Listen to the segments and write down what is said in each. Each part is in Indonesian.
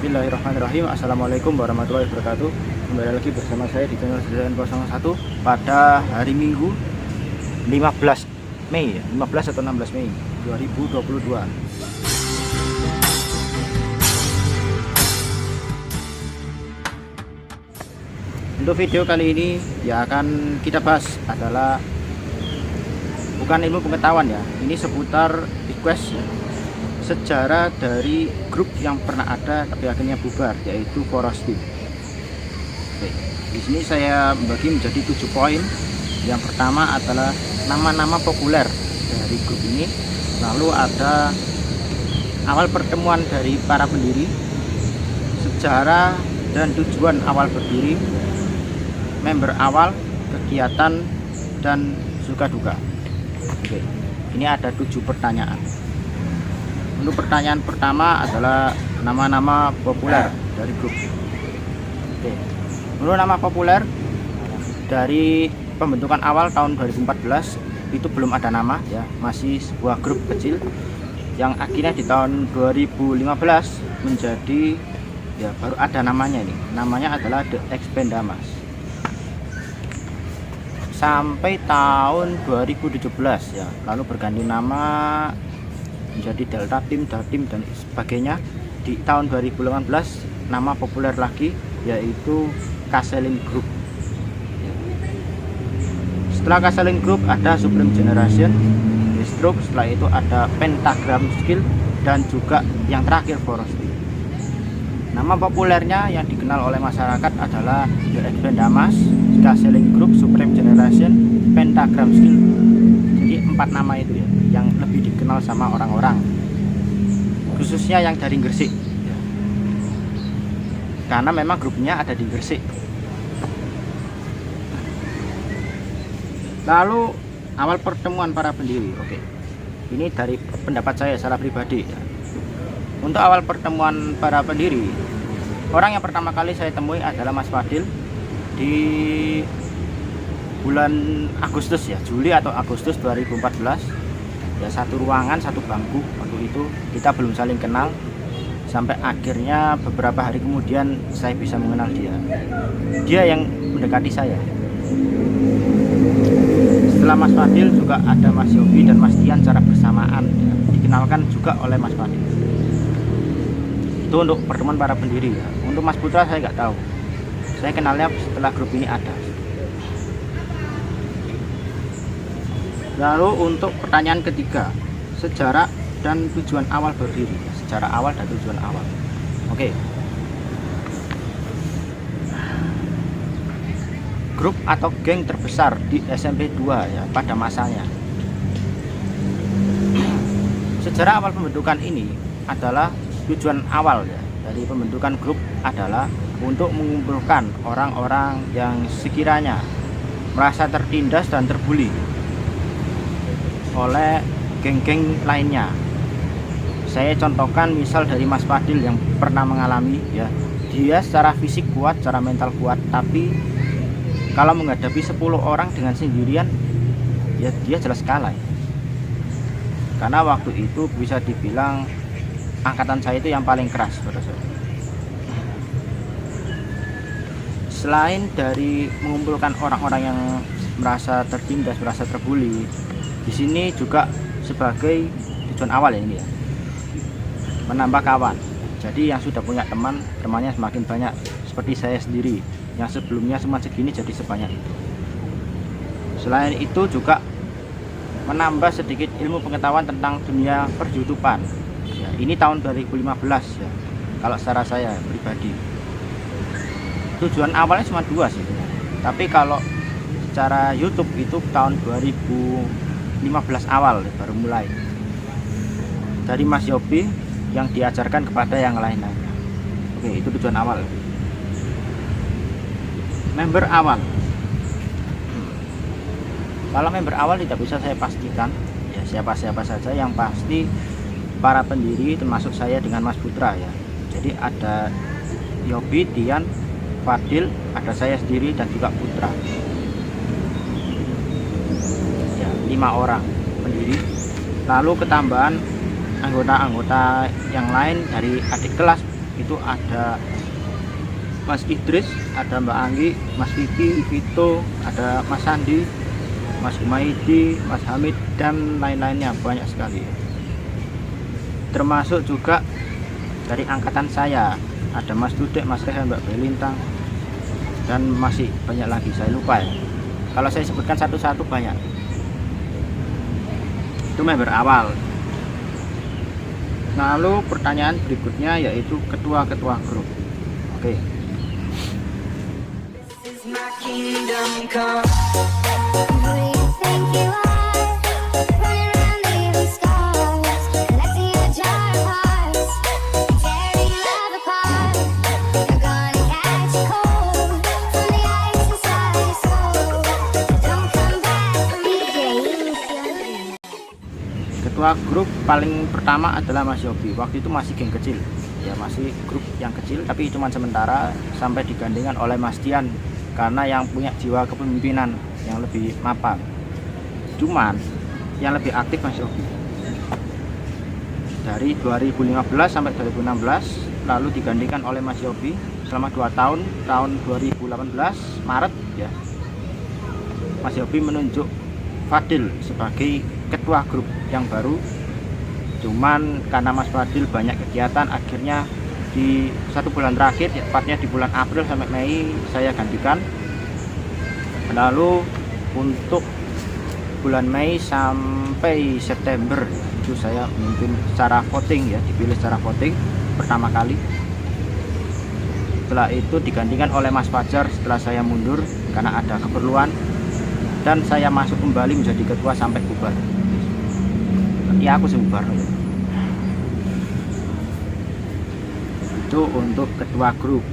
Bismillahirrahmanirrahim. Assalamualaikum warahmatullahi wabarakatuh. Kembali lagi bersama saya di channel Jalan 01 pada hari Minggu 15 Mei 15 atau 16 Mei 2022. Untuk video kali ini yang akan kita bahas adalah bukan ilmu pengetahuan ya. Ini seputar request sejarah dari grup yang pernah ada tapi akhirnya bubar, yaitu Forostim. Oke, di sini saya membagi menjadi 7 poin. Yang pertama adalah nama-nama populer dari grup ini, lalu ada awal pertemuan dari para pendiri, sejarah dan tujuan awal berdiri, member awal, kegiatan, dan suka duka. Oke, ini ada 7 pertanyaan. Untuk pertanyaan pertama adalah nama-nama populer dari grup. Oke. Untuk nama populer dari pembentukan awal tahun 2014 itu belum ada nama ya, masih sebuah grup kecil yang akhirnya di tahun 2015 menjadi ya baru ada namanya ini. Namanya adalah The Expendamas. Sampai tahun 2017 ya, lalu berganti nama menjadi Delta Team, Daltim dan sebagainya. Di tahun 2018 nama populer lagi yaitu Kaselin Group. Setelah Kaselin Group ada Supreme Generation, Stroke, setelah itu ada Pentagram Skill dan juga yang terakhir Forostim. Nama populernya yang dikenal oleh masyarakat adalah The Expendamas, Kaselin Group, Supreme Generation, Pentagram Skill. Jadi 4 nama itu ya yang lebih dikenal sama orang-orang, khususnya yang dari Gresik ya. Karena memang grupnya ada di Gresik. Lalu awal pertemuan para pendiri. Oke, ini dari pendapat saya secara pribadi ya. Untuk awal pertemuan para pendiri, orang yang pertama kali saya temui adalah Mas Fadil di bulan Agustus ya, Juli atau Agustus 2014 ya. Satu ruangan, satu bangku. Waktu itu kita belum saling kenal, sampai akhirnya beberapa hari kemudian saya bisa mengenal dia yang mendekati saya. Setelah Mas Fadil juga ada Mas Yobi dan Mas Tian secara bersamaan ya. Dikenalkan juga oleh Mas Fadil. Itu untuk pertemuan para pendiri ya. Untuk Mas Putra saya nggak tahu, saya kenalnya setelah grup ini ada. Lalu untuk pertanyaan ketiga, sejarah dan tujuan awal berdiri. Sejarah awal dan tujuan awal. Oke. Grup atau geng terbesar di SMP 2 ya pada masanya. Sejarah awal pembentukan ini adalah tujuan awal ya dari pembentukan grup adalah untuk mengumpulkan orang-orang yang sekiranya merasa tertindas dan terbuli oleh geng-geng lainnya. Saya contohkan misal dari Mas Fadil yang pernah mengalami ya, dia secara fisik kuat, secara mental kuat, tapi kalau menghadapi 10 orang dengan sendirian ya dia jelas kalah. Karena waktu itu bisa dibilang angkatan saya itu yang paling keras pada saat itu. Selain dari mengumpulkan orang-orang yang merasa tertindas, merasa terbuli, di sini juga sebagai tujuan awal ya ini ya, menambah kawan. Jadi yang sudah punya temannya semakin banyak, seperti saya sendiri yang sebelumnya cuma segini jadi sebanyak itu. Selain itu juga menambah sedikit ilmu pengetahuan tentang dunia perjutupan ya, ini tahun 2015 ya kalau secara saya pribadi. Tujuan awalnya cuma 2 sih, tapi kalau secara YouTube itu tahun 2015 awal baru mulai dari Mas Yobi yang diajarkan kepada yang lain-lainnya. Oke, itu tujuan awal. Member awal. Kalau member awal tidak bisa saya pastikan ya siapa-siapa saja, yang pasti para pendiri termasuk saya dengan Mas Putra ya. Jadi ada Yobi, Tian, Fadil, ada saya sendiri dan juga Putra. 5 orang pendiri. Lalu ketambahan anggota-anggota yang lain dari adik kelas itu ada Mas Idris, ada Mbak Anggi, Mas Vivi, Vito, ada Mas Sandi, Mas Humaydi, Mas Hamid, dan lain-lainnya, banyak sekali. Termasuk juga dari angkatan saya, ada Mas Dudek, Mas Rehan, Mbak Belintang, dan masih banyak lagi, saya lupa ya. Kalau saya sebutkan satu-satu banyak. Itu member awal. Lalu pertanyaan berikutnya yaitu ketua-ketua grup. Oke. Ketua grup paling pertama adalah Mas Yobi. Waktu itu masih geng kecil, ya masih grup yang kecil, tapi cuma sementara sampai digandingkan oleh Mas Dian karena yang punya jiwa kepemimpinan yang lebih mapan. Cuman yang lebih aktif Mas Yobi. Dari 2015 sampai 2016, lalu digandingkan oleh Mas Yobi selama 2 tahun. Tahun 2018 Maret ya, Mas Yobi menunjuk Fadil sebagai ketua grup yang baru. Cuman karena Mas Fadil banyak kegiatan, akhirnya di 1 bulan terakhir, tepatnya di bulan April sampai Mei, saya gantikan. Lalu untuk bulan Mei sampai September itu saya memimpin secara voting ya, dipilih secara voting pertama kali. Setelah itu digantikan oleh Mas Fajar setelah saya mundur karena ada keperluan, dan saya masuk kembali menjadi ketua sampai bubar. Ya aku sebubar ya. Itu untuk ketua grup.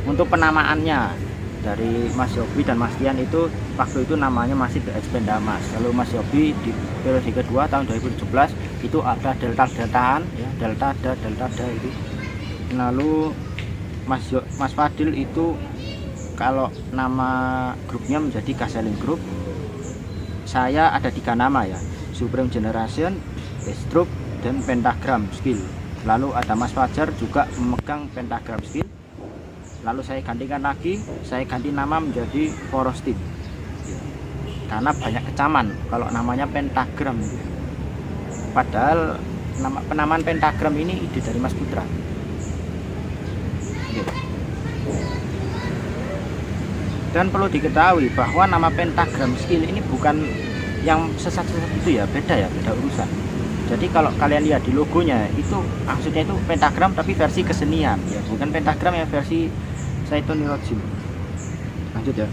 Untuk penamaannya dari Mas Yobi dan Mas Dian itu waktu itu namanya masih The Expendamas. Lalu Mas Yobi di periode kedua tahun 2017 itu ada Delta-Deltaan ya, Delta Da itu. Lalu Mas Fadil itu kalau nama grupnya menjadi Gaselin Group. Saya ada 3 nama ya, Supreme Generation, Stroke, dan Pentagram Skill. Lalu ada Mas Fajar juga memegang Pentagram Skill. Lalu saya gantikan lagi, saya ganti nama menjadi Poros Team ya, karena banyak kecaman kalau namanya Pentagram. Padahal penamaan Pentagram ini ide dari Mas Putra ya. Dan perlu diketahui bahwa nama Pentagram Skill ini bukan yang sesat-sesat itu ya, beda urusan. Jadi kalau kalian lihat di logonya itu maksudnya itu pentagram tapi versi kesenian ya, bukan pentagram yang versi Saitoni Rojim. Lanjut ya.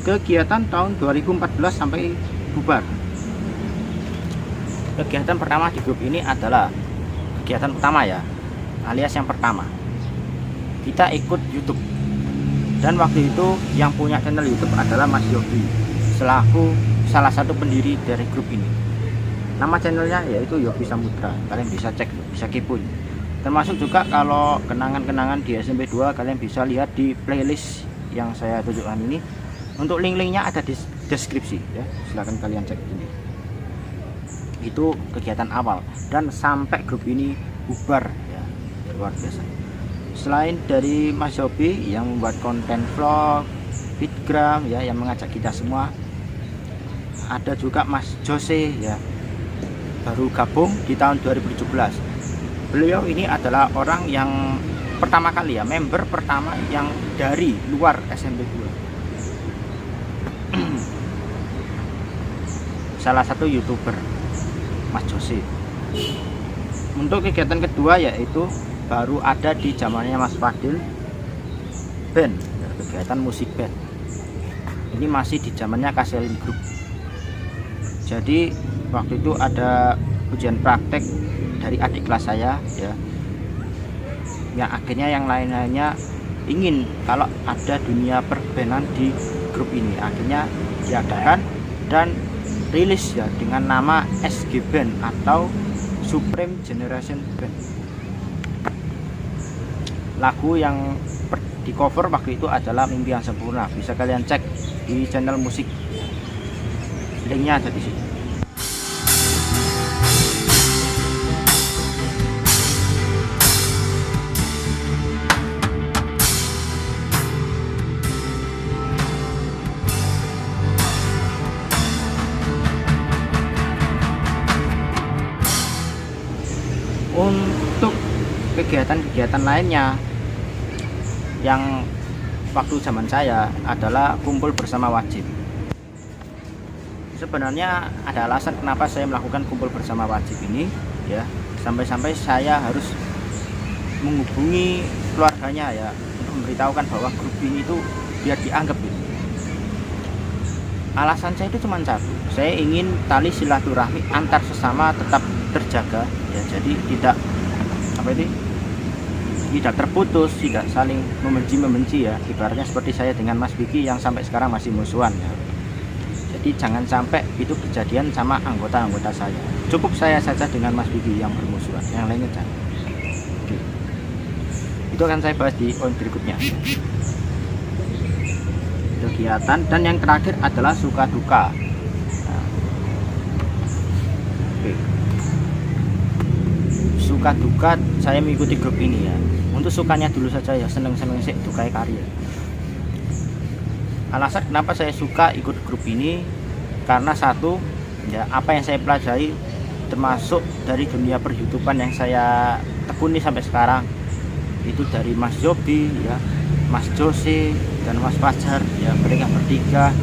Kegiatan tahun 2014 sampai bubar. Kegiatan pertama di grup ini adalah kegiatan utama ya, alias yang pertama. Kita ikut YouTube. Dan waktu itu yang punya channel YouTube adalah Mas Yobi selaku salah satu pendiri dari grup ini. Nama channelnya yaitu Yobi Samudra. Kalian bisa cek, bisa kepoin. Termasuk juga kalau kenangan-kenangan di SMP 2 kalian bisa lihat di playlist yang saya tunjukkan ini. Untuk link-linknya ada di deskripsi ya. Silahkan kalian cek ini. Itu kegiatan awal dan sampai grup ini bubar ya, luar biasa. Selain dari Mas Yobi yang membuat konten vlog, fitgram ya, yang mengajak kita semua, ada juga Mas Jose ya, baru gabung di tahun 2017. Beliau ini adalah orang yang pertama kali ya, member pertama yang dari luar SMP 2. Salah satu YouTuber, Mas Jose. Untuk kegiatan kedua yaitu baru ada di zamannya Mas Fadil, band ya, kegiatan musik band. Ini masih di zamannya Gaselin Group. Jadi waktu itu ada ujian praktek dari adik kelas saya ya, yang akhirnya yang lain-lainnya ingin kalau ada dunia perbandan di grup ini, akhirnya diadakan dan rilis ya dengan nama SG Band atau Supreme Generation Band. Lagu yang di cover waktu itu adalah Mimpi yang Sempurna. Bisa kalian cek di channel musik, linknya ada di sini. Untuk kegiatan-kegiatan lainnya yang waktu zaman saya adalah kumpul bersama wajib. Sebenarnya ada alasan kenapa saya melakukan kumpul bersama wajib ini ya, sampai-sampai saya harus menghubungi keluarganya ya untuk memberitahukan bahwa grup ini itu biar dianggap gitu. Alasan saya itu cuma satu, saya ingin tali silaturahmi antar sesama tetap terjaga ya, jadi tidak terputus, tidak saling membenci ya, ibaratnya seperti saya dengan Mas Vicky yang sampai sekarang masih musuhan ya. Jadi jangan sampai itu kejadian sama anggota-anggota saya. Cukup saya saja dengan Mas Vicky yang bermusuhan, yang lainnya jangan. Oke. Itu akan saya bahas di poin berikutnya. Kegiatan, dan yang terakhir adalah suka duka. Nah, oke. Suka duka saya mengikuti grup ini ya. Untuk sukanya dulu saja ya, seneng-seneng sih, dukai karya. Alasan kenapa saya suka ikut grup ini karena satu ya, apa yang saya pelajari termasuk dari dunia per-YouTubean yang saya tekuni sampai sekarang itu dari Mas Yobi ya, Mas Jose dan Mas Fajar ya, mereka bertiga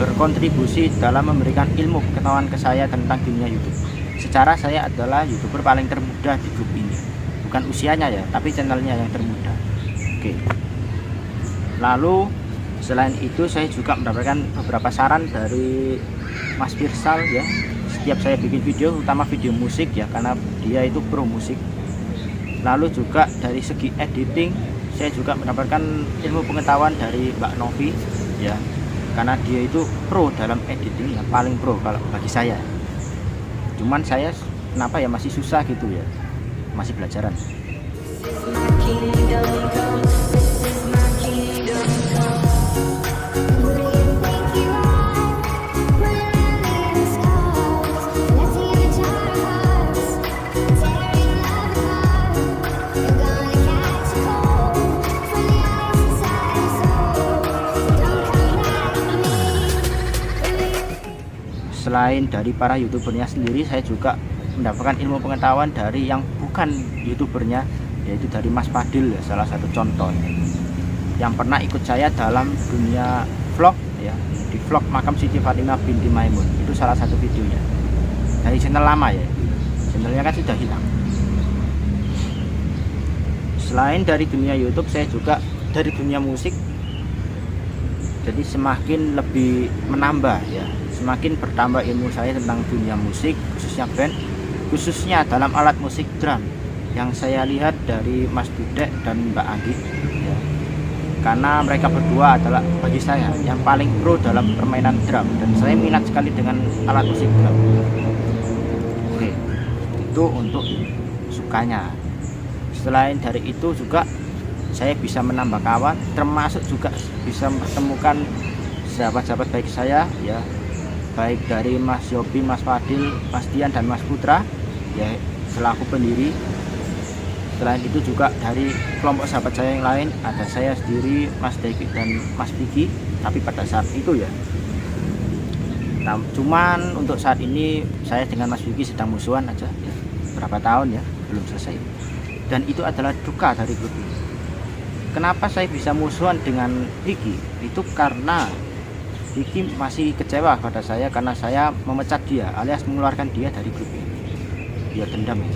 berkontribusi dalam memberikan ilmu pengetahuan ke saya tentang dunia YouTube. Secara saya adalah YouTuber paling termuda di grup ini, bukan usianya ya, tapi channelnya yang termuda. Oke. Lalu selain itu saya juga mendapatkan beberapa saran dari Mas Firsal ya. Setiap saya bikin video, utama video musik ya, karena dia itu pro musik. Lalu juga dari segi editing saya juga mendapatkan ilmu pengetahuan dari Mbak Novi ya, karena dia itu pro dalam editing ya, paling pro kalau bagi saya. Cuman saya kenapa ya masih susah gitu ya, masih belajaran. Selain dari para youtubernya sendiri, saya juga mendapatkan ilmu pengetahuan dari yang bukan youtubernya, yaitu dari Mas Fadil ya, salah satu contoh yang pernah ikut saya dalam dunia vlog ya, di vlog makam Siti Fatimah binti Maimun. Itu salah satu videonya dari channel lama ya, channelnya kan sudah hilang. Selain dari dunia YouTube, saya juga dari dunia musik, jadi semakin lebih menambah ya, semakin bertambah ilmu saya tentang dunia musik, khususnya band, khususnya dalam alat musik drum yang saya lihat dari Mas Dudek dan Mbak Anggi ya. Karena mereka berdua adalah bagi saya yang paling pro dalam permainan drum, dan saya minat sekali dengan alat musik drum. Oke, itu untuk sukanya. Selain dari itu juga saya bisa menambah kawan, termasuk juga bisa mempertemukan sahabat-sahabat baik saya ya, baik dari Mas Yobi, Mas Fadil, Mas Dian, dan Mas Putra ya, selaku pendiri. Selain itu juga dari kelompok sahabat saya yang lain, ada saya sendiri, Mas Deki dan Mas Vicky, tapi pada saat itu ya. Nah, cuman untuk saat ini saya dengan Mas Vicky sedang musuhan aja ya, berapa tahun ya, belum selesai. Dan itu adalah duka dari grup ini. Kenapa saya bisa musuhan dengan Vicky? Itu karena Vicky masih kecewa pada saya karena saya memecat dia, alias mengeluarkan dia dari grup ini. Dia dendam ya.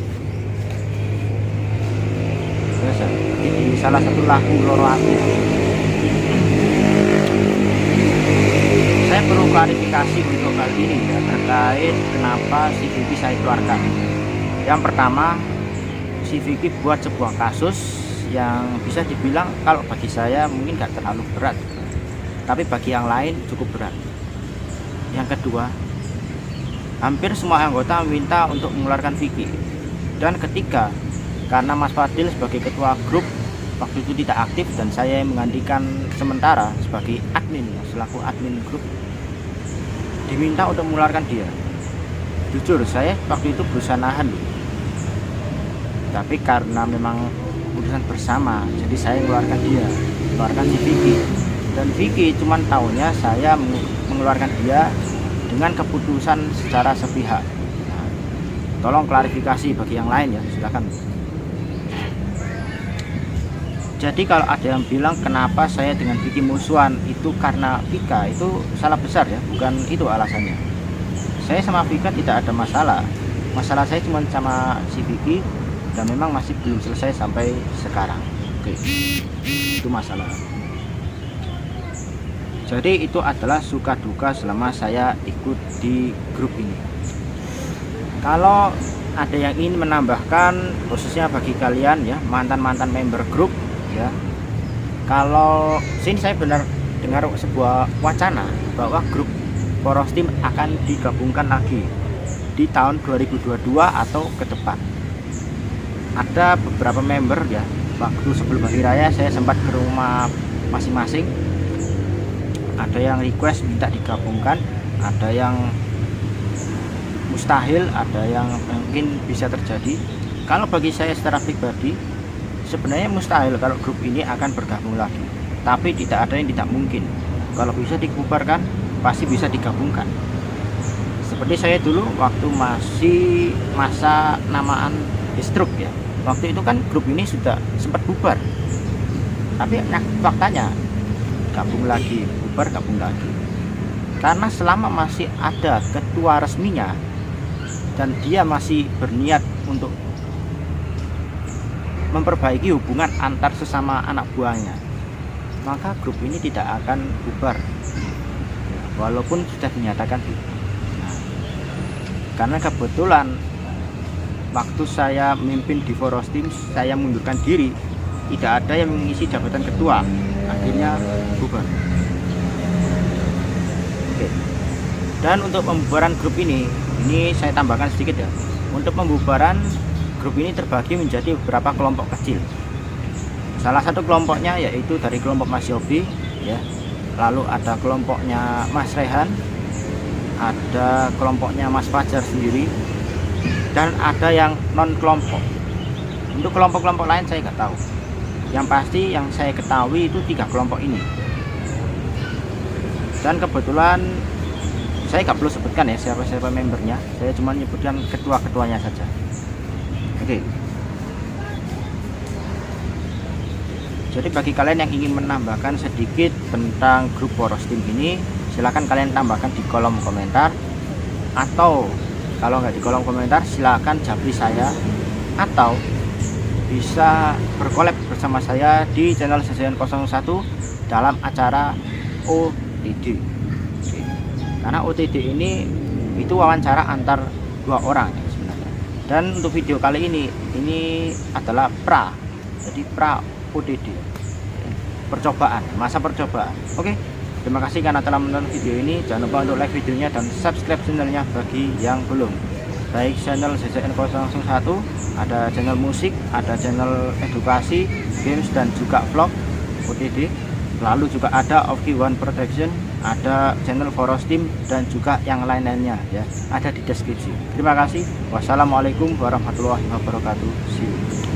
Biasa, di salah satu lagu Loro Ati. Saya perlu klarifikasi untuk hal ini ya, terkait kenapa si Vicky saya keluarkan. Yang pertama, si Vicky buat sebuah kasus yang bisa dibilang kalau bagi saya mungkin gak terlalu berat, tapi bagi yang lain cukup berat. Yang kedua, hampir semua anggota meminta untuk mengeluarkan Vicky. Dan ketiga, karena Mas Fadil sebagai ketua grup waktu itu tidak aktif dan saya yang menggantikan sementara sebagai admin, selaku admin grup, diminta untuk mengeluarkan dia. Jujur saya waktu itu berusaha nahan, tapi karena memang keputusan bersama, jadi saya mengeluarkan dia, mengeluarkan si Vicky. Dan Vicky cuman tahunya saya mengeluarkan dia dengan keputusan secara sepihak. Nah, tolong klarifikasi bagi yang lain ya, silakan. Jadi kalau ada yang bilang kenapa saya dengan Vicky musuhan itu karena Vika, itu salah besar ya, bukan itu alasannya. Saya sama Vika tidak ada masalah. Masalah saya cuma sama si Vicky, dan memang masih belum selesai sampai sekarang. Oke, itu masalah. Jadi itu adalah suka duka selama saya ikut di grup ini. Kalau ada yang ingin menambahkan, khususnya bagi kalian ya, mantan-mantan member grup ya, kalau sini saya benar dengar sebuah wacana bahwa grup Poros Team akan digabungkan lagi di tahun 2022 atau ke depan. Ada beberapa member ya, waktu sebelum hari raya saya sempat ke rumah masing-masing, ada yang request minta digabungkan, ada yang mustahil, ada yang mungkin bisa terjadi. Kalau bagi saya secara pribadi sebenarnya mustahil kalau grup ini akan bergabung lagi, tapi tidak ada yang tidak mungkin. Kalau bisa dibubarkan pasti bisa digabungkan. Seperti saya dulu waktu masih masa namaan Distruk ya, waktu itu kan grup ini sudah sempat bubar, tapi faktanya gabung lagi, bubar, gabung lagi. Karena selama masih ada ketua resminya dan dia masih berniat untuk memperbaiki hubungan antar sesama anak buahnya, maka grup ini tidak akan bubar walaupun sudah dinyatakan bubar. Karena kebetulan waktu saya memimpin di Poros Team, saya mundurkan diri, tidak ada yang mengisi jabatan ketua, akhirnya bubar. Oke. Dan untuk pembubaran grup ini saya tambahkan sedikit ya. Untuk pembubaran grup ini terbagi menjadi beberapa kelompok kecil. Salah satu kelompoknya yaitu dari kelompok Mas Yobi ya. Lalu ada kelompoknya Mas Rehan, ada kelompoknya Mas Fajar sendiri, dan ada yang non kelompok. Untuk kelompok-kelompok lain saya nggak tahu. Yang pasti yang saya ketahui itu 3 kelompok ini. Dan kebetulan saya nggak perlu sebutkan ya siapa-siapa membernya, saya cuma menyebutkan ketua-ketuanya saja. Oke. Jadi bagi kalian yang ingin menambahkan sedikit tentang grup Poros Team ini, silahkan kalian tambahkan di kolom komentar, atau kalau nggak di kolom komentar silahkan japri saya, atau bisa berkolab bersama saya di channel Sejajan 01 dalam acara OTD. Oke. Karena OTD ini itu wawancara antar 2 orang ya sebenarnya. Dan untuk video kali ini adalah jadi pra OTD, percobaan, masa percobaan. Oke, terima kasih karena telah menonton video ini. Jangan lupa untuk like videonya dan subscribe channelnya bagi yang belum. Baik channel Sejajan 01, ada channel musik, ada channel edukasi, games, dan juga vlog OTD. Lalu juga ada Oki One Protection, ada channel Poros Team, dan juga yang lain-lainnya ya, ada di deskripsi. Terima kasih. Wassalamualaikum warahmatullahi wabarakatuh. See you.